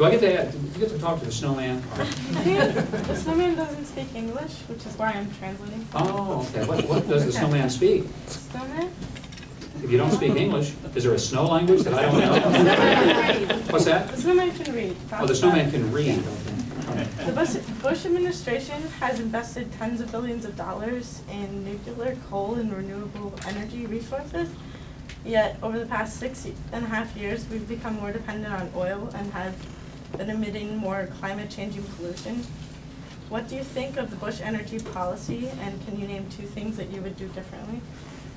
Do I get to talk to the snowman? The snowman doesn't speak English, which is why I'm translating. Oh, okay. What does the snowman speak? Snowman? If you don't speak English, is there a snow language that I don't know? What's that? The snowman can read. Oh, the snowman can read. The Bush administration has invested tens of billions of dollars in nuclear, coal, and renewable energy resources. Yet, over the past 6.5 years, we've become more dependent on oil and have been emitting more climate-changing pollution. What do you think of the Bush energy policy, and can you name 2 things that you would do differently?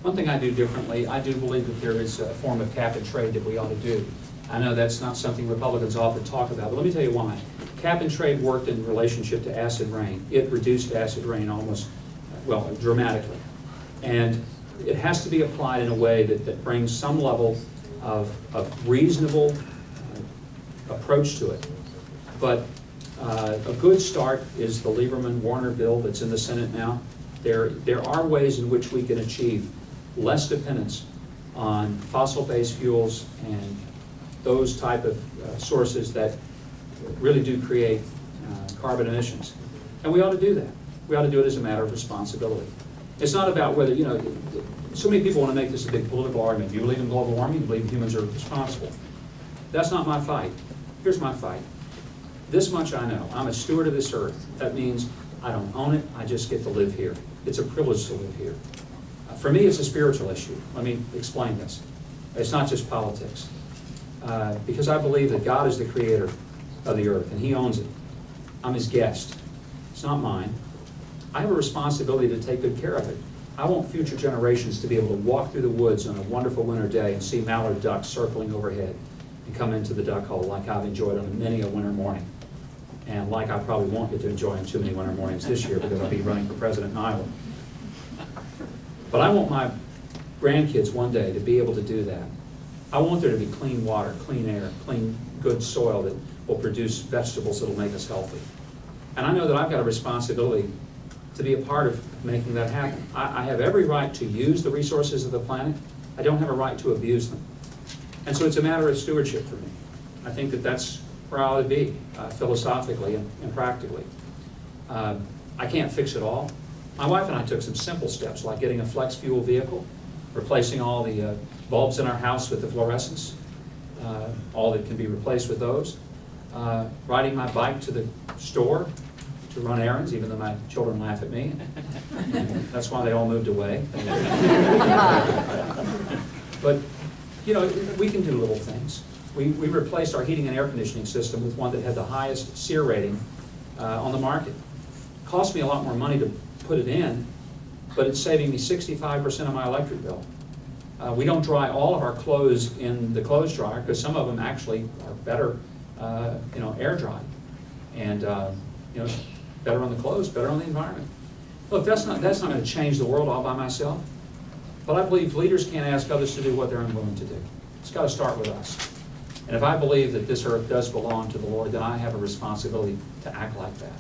One thing I do differently, I do believe that there is a form of cap and trade that we ought to do. I know that's not something Republicans often talk about, but let me tell you why. Cap and trade worked in relationship to acid rain. It reduced acid rain almost, well, dramatically. And it has to be applied in a way that brings some level of reasonable approach to it. But a good start is the Lieberman-Warner bill that's in the Senate now. There are ways in which we can achieve less dependence on fossil-based fuels and those type of sources that really do create carbon emissions. And we ought to do that. We ought to do it as a matter of responsibility. It's not about whether, you know, so many people want to make this a big political argument. Do you believe in global warming? Do you believe humans are responsible? That's not my fight. Here's my fight. This much I know. I'm a steward of this earth. That means I don't own it. I just get to live here. It's a privilege to live here. For me, it's a spiritual issue. Let me explain this. It's not just politics. Because I believe that God is the creator of the earth, and He owns it. I'm His guest. It's not mine. I have a responsibility to take good care of it. I want future generations to be able to walk through the woods on a wonderful winter day and see mallard ducks circling overhead and come into the duck hole like I've enjoyed on many a winter morning. And like I probably won't get to enjoy on too many winter mornings this year because I'll be running for president in Iowa. But I want my grandkids one day to be able to do that. I want there to be clean water, clean air, clean, good soil that will produce vegetables that will make us healthy. And I know that I've got a responsibility to be a part of making that happen. I have every right to use the resources of the planet. I don't have a right to abuse them. And so it's a matter of stewardship for me. I think that that's where I ought to be, philosophically and practically. I can't fix it all. My wife and I took some simple steps, like getting a flex fuel vehicle, replacing all the bulbs in our house with the fluorescents, all that can be replaced with those, riding my bike to the store to run errands, even though my children laugh at me. That's why they all moved away. But, you know, we can do little things. We replaced our heating and air conditioning system with one that had the highest SEER rating on the market. It cost me a lot more money to put it in, but it's saving me 65% of my electric bill. We don't dry all of our clothes in the clothes dryer because some of them actually are better, you know, air dried, and you know, better on the clothes, better on the environment. Look, that's not going to change the world all by myself, but I believe leaders can't ask others to do what they're unwilling to do. It's got to start with us. And if I believe that this earth does belong to the Lord, then I have a responsibility to act like that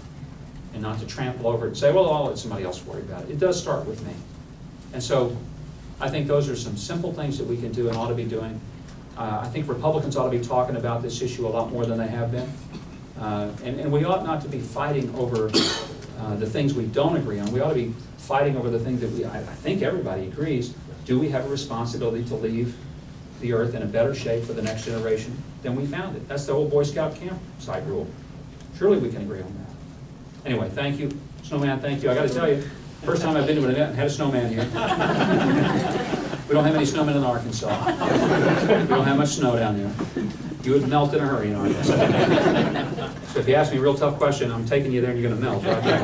and not to trample over it and say, well, I'll let somebody else worry about it. It does start with me. And so I think those are some simple things that we can do and ought to be doing. I think Republicans ought to be talking about this issue a lot more than they have been. And we ought not to be fighting over the things we don't agree on. We ought to be fighting over the things that I think everybody agrees. Do we have a responsibility to leave the earth in a better shape for the next generation than we found it? That's the old Boy Scout campsite rule. Surely we can agree on that. Anyway, thank you. Snowman, thank you. I got to tell you, first time I've been to an event and had a snowman here. We don't have any snowmen in Arkansas. We don't have much snow down there. You would melt in a hurry in Arkansas. So if you ask me a real tough question, I'm taking you there and you're going to melt right back.